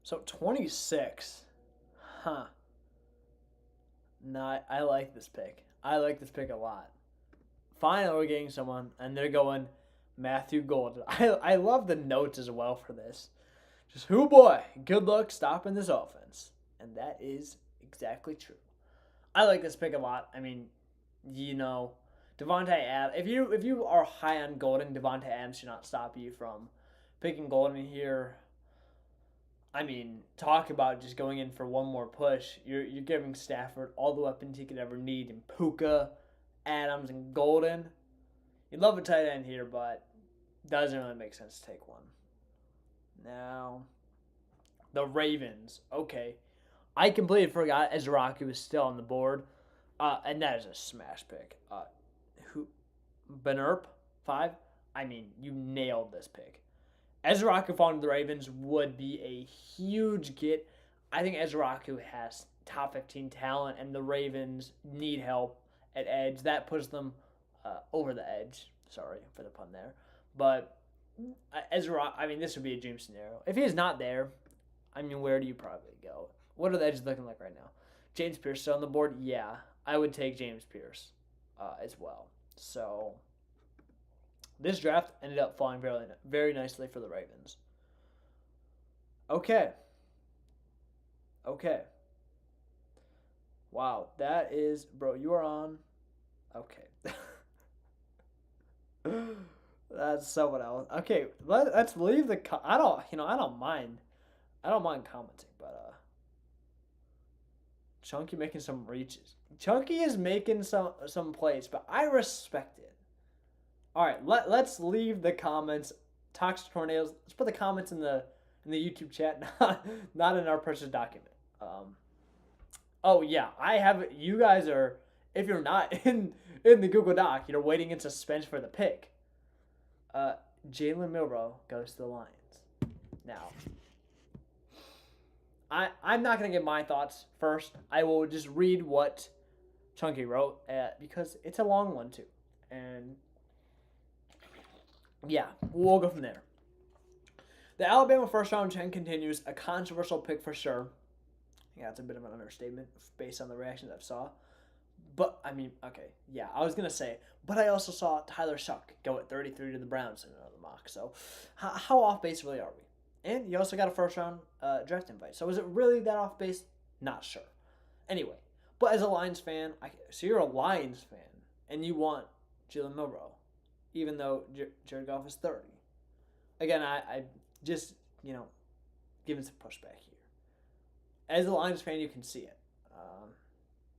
So 26. Huh. No, I like this pick. I like this pick a lot. Finally, we're getting someone, and they're going Matthew Golden. I love the notes as well for this. Just, oh boy, good luck stopping this offense. And that is exactly true. I like this pick a lot. I mean, Devontae Adams. If you are high on Golden, Devontae Adams should not stop you from picking Golden here. I mean, talk about just going in for one more push. You're giving Stafford all the weapons he could ever need in Puka, Adams, and Golden. You'd love a tight end here, but doesn't really make sense to take one. Now, the Ravens. Okay. I completely forgot Ezraki was still on the board, and that is a smash pick. Benerp, 5? I mean, you nailed this pick. Ezra falling to the Ravens would be a huge get. I think Ezraku has top 15 talent, and the Ravens need help at edge. That puts them over the edge. Sorry for the pun there. But Ezra, I mean, this would be a dream scenario. If he's not there, I mean, where do you probably go? What are the edges looking like right now? James Pierce still on the board? Yeah, I would take James Pierce as well. So this draft ended up falling very, very nicely for the Ravens. Okay. Wow, that is, bro. You are on. Okay. That's someone else. Okay, let's leave the. I don't mind. I don't mind commenting, but Chunky making some reaches. Chunky is making some plays, but I respect it. All right, let's leave the comments. Toxic tornadoes. Let's put the comments in the YouTube chat, not in our purchase document. Oh yeah, I have. You guys are. If you're not in the Google Doc, you're waiting in suspense for the pick. Jalen Milroe goes to the Lions. Now, I'm not gonna give my thoughts first. I will just read what Chunky wrote because it's a long one too, and yeah, we'll go from there. The Alabama first round trend continues, a controversial pick for sure. Yeah, it's a bit of an understatement based on the reactions I saw. But, I mean, okay, yeah, I was going to say, but I also saw Tyler Shuck go at 33 to the Browns in another mock. So, how off base really are we? And you also got a first round draft invite. So, is it really that off base? Not sure. Anyway, but as a Lions fan, so you're a Lions fan, and you want Jalen Milroe, even though Jared Goff is 30. Again, I just, giving some pushback here. As a Lions fan, you can see it.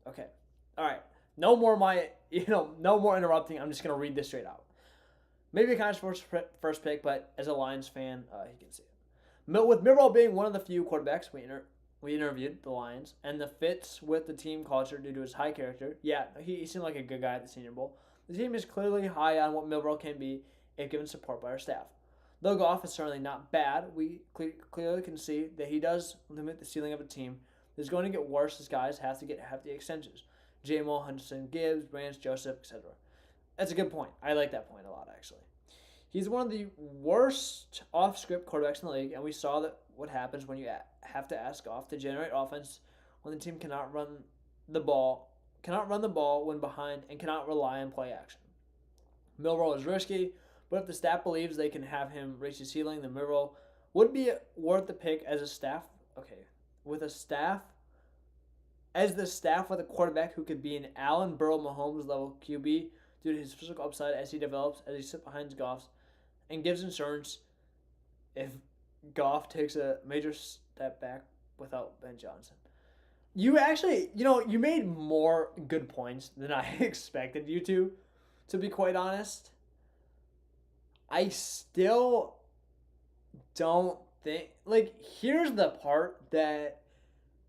Okay. All right. No more no more interrupting. I'm just going to read this straight out. Maybe a controversial first pick, but as a Lions fan, you can see it. With Milroe being one of the few quarterbacks we interviewed, the Lions, and the fits with the team culture due to his high character, yeah, he seemed like a good guy at the Senior Bowl. The team is clearly high on what Milroe can be if given support by our staff. Though Goff is certainly not bad, we clearly can see that he does limit the ceiling of a team. It's going to get worse as guys have to get hefty extensions. J-Mo, Hudson, Gibbs, Branch, Joseph, etc. That's a good point. I like that point a lot, actually. He's one of the worst off-script quarterbacks in the league, and we saw that what happens when you have to ask Goff to generate offense when the team cannot run the ball when behind, and cannot rely on play action. Milroe is risky, but if the staff believes they can have him reach his ceiling, then Milroe would be worth the pick as a staff. Okay, with a staff. As the staff with a quarterback who could be an Allen Burrow Mahomes level QB due to his physical upside as he develops, as he sits behind Goff's, and gives insurance if Goff takes a major step back without Ben Johnson. You actually, you made more good points than I expected you to be quite honest. I still don't think, here's the part that,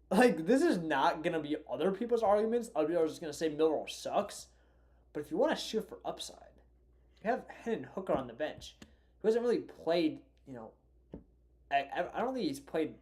this is not going to be other people's arguments. Other people are just going to say Milroe sucks. But if you want to shoot for upside, you have Hendon Hooker on the bench, who hasn't really played, I don't think he's played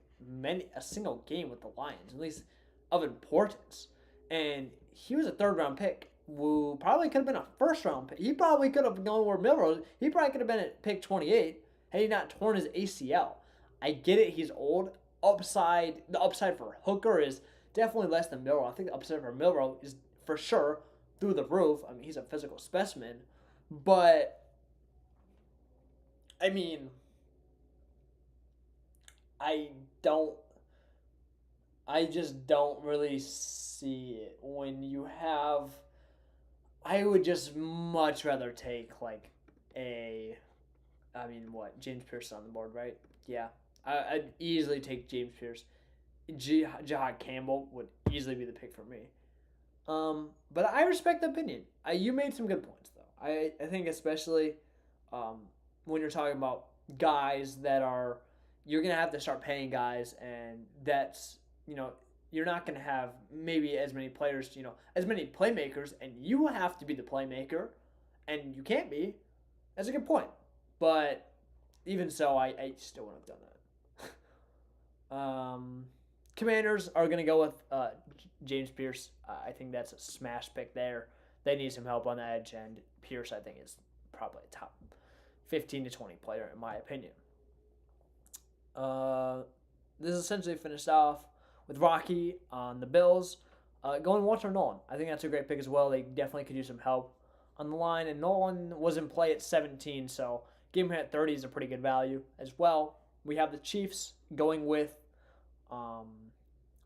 a single game with the Lions, at least of importance. And he was a third-round pick who probably could have been a first-round pick. He probably could have gone where Milroe. He probably could have been at pick 28 had he not torn his ACL. I get it. He's old. The upside for Hooker is definitely less than Milroe. I think the upside for Milroe is for sure through the roof. I mean, he's a physical specimen. But, I mean, I just don't really see it when you have. I would just much rather take James Pierce on the board, right? Yeah. I'd easily take James Pierce. Jahad Campbell would easily be the pick for me. But I respect the opinion. You made some good points, though. I think especially when you're talking about guys that are, you're going to have to start paying guys, and that's, you're not going to have maybe as many players, as many playmakers, and you have to be the playmaker, and you can't be. That's a good point. But even so, I still wouldn't have done that. Commanders are going to go with James Pierce. I think that's a smash pick there. They need some help on the edge, and Pierce, I think, is probably a top 15 to 20 player, in my opinion. This is essentially finished off with Rocky on the Bills. Going Walter Nolan. I think that's a great pick as well. They definitely could use some help on the line, and Nolan was in play at 17, so getting him at 30 is a pretty good value as well. We have the Chiefs going with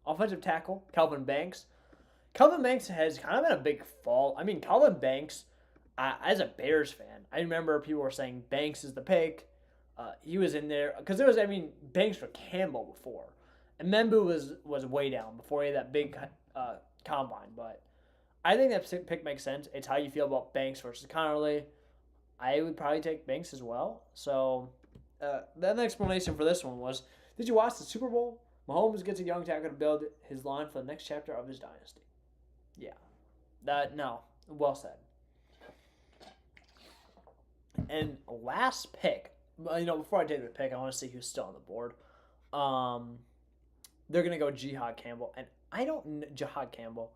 offensive tackle Calvin Banks. Calvin Banks has kind of been a big fall. I mean, Calvin Banks, as a Bears fan, I remember people were saying Banks is the pick. He was in there because there was, Banks for Campbell before, and Membu was way down before he had that big combine. But I think that pick makes sense. It's how you feel about Banks versus Connerly. I would probably take Banks as well. So then the explanation for this one was, did you watch the Super Bowl? Mahomes gets a young tackle to build his line for the next chapter of his dynasty. Yeah. No. Well said. And last pick, before I take the pick, I want to see who's still on the board. They're going to go Jihad Campbell. And Jihad Campbell,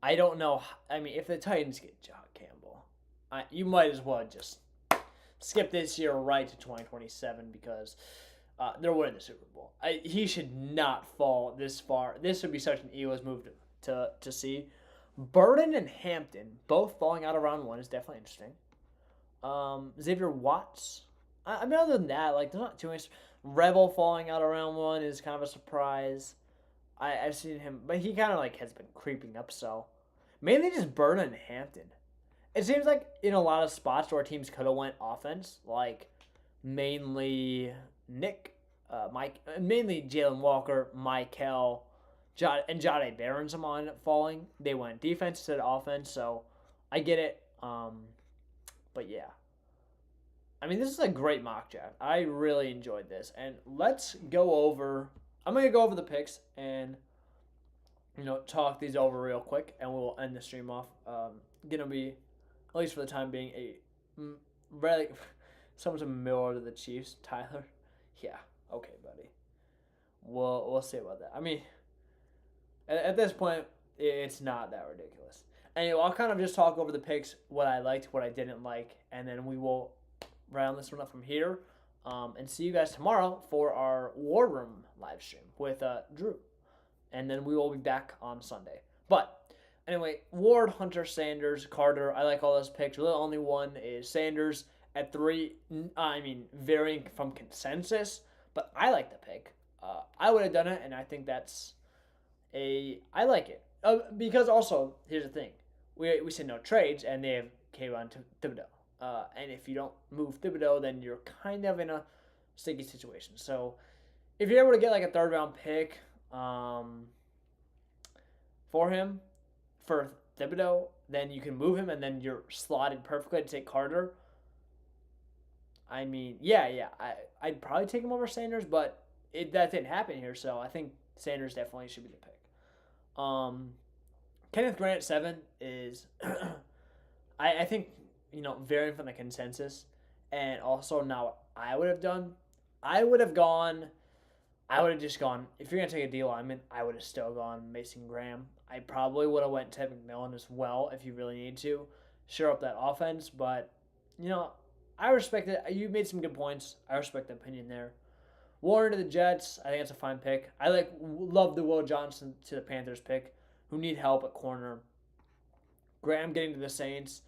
I don't know. If the Titans get Jihad Campbell, you might as well just skip this year right to 2027 because they're winning the Super Bowl. He should not fall this far. This would be such an Eagles move to see. Burden and Hampton both falling out of round 1 is definitely interesting. Xavier Watts. Other than that, there's not too much. Rebel falling out of round 1 is kind of a surprise. I've seen him, but he kind of has been creeping up. So mainly just Burden and Hampton. It seems like in a lot of spots where teams could have went offense, mainly Nick, mainly Jalen Walker, Michael, and Jade Barron's on falling. They went defense instead of offense, so I get it. But yeah. This is a great mock draft. I really enjoyed this. And let's go over. I'm going to go over the picks and, talk these over real quick, and we'll end the stream off. Going to be, at least for the time being, really, someone's a middle to the Chiefs. Tyler? Yeah. Okay, buddy. We'll see about that. At this point, it's not that ridiculous. Anyway, I'll kind of just talk over the picks, what I liked, what I didn't like, and then we will round this one up from here. And see you guys tomorrow for our War Room live stream with Drew. And then we will be back on Sunday. But anyway, Ward, Hunter, Sanders, Carter, I like all those picks. Really, the only one is Sanders at 3. Varying from consensus, but I like the pick. I would have done it, and I think I like it. Because also, here's the thing. We said no trades, and they have Kayvon Thibodeau. And if you don't move Thibodeau, then you're kind of in a sticky situation. So if you're able to get a 3rd round pick for him, for Thibodeau, then you can move him, and then you're slotted perfectly to take Carter. I'd probably take him over Sanders, but that didn't happen here, so I think Sanders definitely should be the pick. Kenneth Grant at 7 is, I think, varying from the consensus, and also now what I would have done, I would have just gone, if you're going to take a D lineman, I would have still gone Mason Graham. I probably would have went Ted McMillan as well if you really need to shore up that offense, but, I respect it. You made some good points. I respect the opinion there. Warren to the Jets, I think that's a fine pick. I love the Will Johnson to the Panthers pick, who need help at corner. Graham getting to the Saints.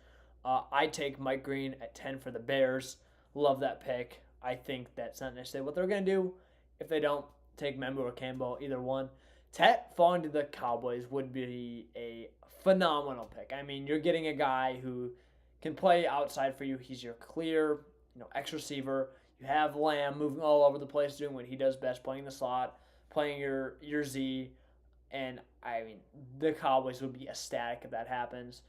I take Mike Green at 10 for the Bears. Love that pick. I think that's not necessarily what they're going to do. If they don't take Membu or Campbell, either one. Tet falling to the Cowboys would be a phenomenal pick. You're getting a guy who can play outside for you. He's your clear, X receiver. You have Lamb moving all over the place, doing what he does best, playing the slot, playing your Z. And, the Cowboys would be ecstatic if that happens.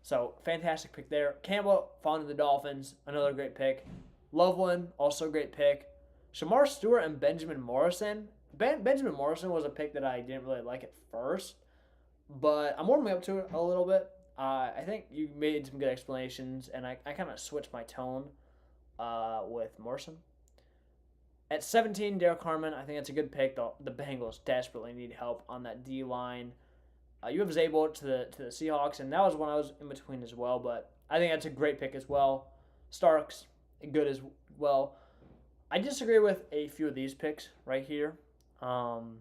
So, fantastic pick there. Campbell falling to the Dolphins, another great pick. Loveland, also a great pick. Shamar Stewart and Benjamin Morrison. Benjamin Morrison was a pick that I didn't really like at first, but I'm warming up to it a little bit. I think you made some good explanations, and I kind of switched my tone with Morrison. At 17, Derek Harmon, I think that's a good pick. The Bengals desperately need help on that D line. You have Zabel to the Seahawks, and that was one I was in between as well. But I think that's a great pick as well. Starks, good as well. I disagree with a few of these picks right here. Jalen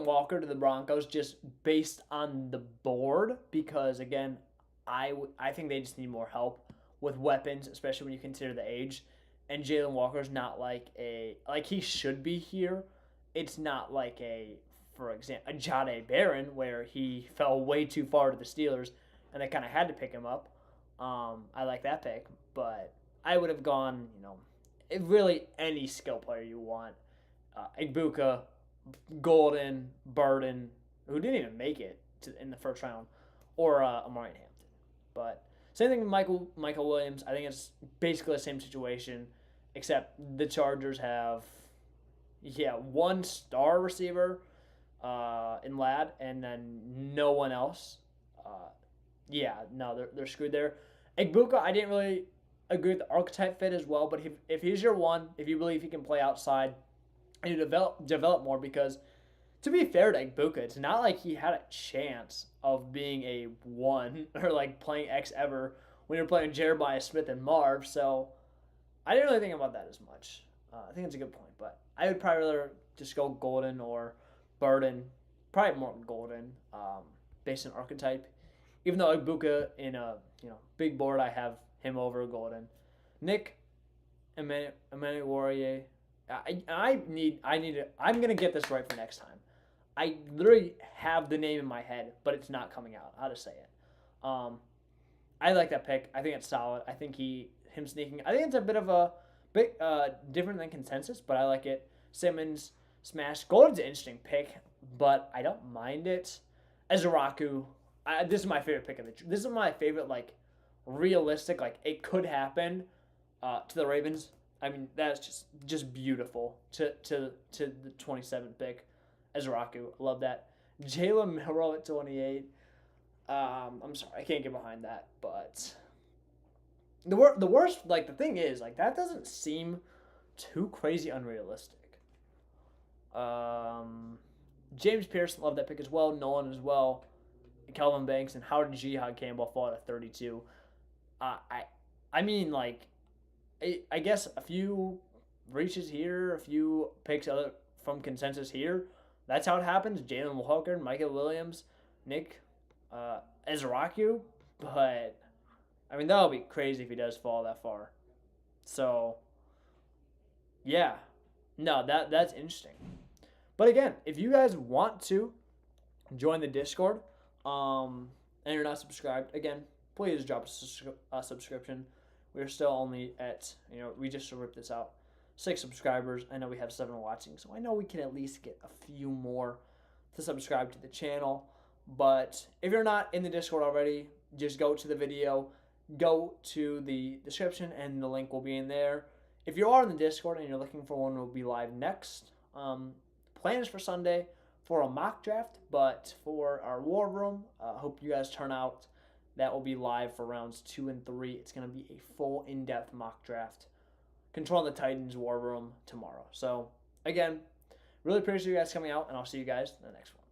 Walker to the Broncos just based on the board because, again, I think they just need more help with weapons, especially when you consider the age. And Jalen Walker's not like he should be here. It's not like for example, a Jahdae Barron where he fell way too far to the Steelers and they kind of had to pick him up. I like that pick, but I would have gone, really any skill player you want. Igbuka, Golden, Burden, who didn't even make it in the first round, or Amari Hampton. But same thing with Michael Williams. I think it's basically the same situation, except the Chargers have, one star receiver in Ladd, and then no one else. They're screwed there. Igbuka, I didn't really agree with the archetype fit as well, but if he's your one, if you believe he can play outside, and you develop more, because to be fair to Igbuka, it's not like he had a chance of being a one or like playing X ever when you're playing Jeremiah Smith and Marv. So I didn't really think about that as much. I think it's a good point, but I would probably rather just go Golden or Burden, probably more Golden, based on archetype. Even though Igbuka in a big board, I have him over Golden. Nick Emmanuel. I'm gonna get this right for next time. I literally have the name in my head, but it's not coming out. How to say it? I like that pick. I think it's solid. I think him sneaking. I think it's a bit of a bit different than consensus, but I like it. Simmons smash. Golden's an interesting pick, but I don't mind it. Ezraku. This is my favorite pick of this is my favorite realistic it could happen to the Ravens. I mean, that's just beautiful to the 27th pick. Ezraku, love that. Jalen Milroe at 28. I'm sorry, I can't get behind that. But the worst, the thing is, that doesn't seem too crazy unrealistic. James Pearson, love that pick as well. Nolan as well. Kelvin Banks and Howard Jihad Campbell fall at 32. I mean, I guess a few reaches here, a few picks from consensus here. That's how it happens. Jalen Walker, Michael Williams, Nick Ezraku. But, I mean, that would be crazy if he does fall that far. So, yeah. No, that's interesting. But again, if you guys want to join the Discord and you're not subscribed, again, please drop a subscription. We're still only at, we just ripped this out, 6 subscribers. I know we have 7 watching, so I know we can at least get a few more to subscribe to the channel. But if you're not in the Discord already, just go to the video, go to the description, and the link will be in there. If you are in the Discord and you're looking for one, we'll be live next. Plan is for Sunday for a mock draft, but for our war room, hope you guys turn out. That will be live for rounds 2 and 3. It's going to be a full in-depth mock draft. Controlling the Titans war room tomorrow. So, again, really appreciate you guys coming out, and I'll see you guys in the next one.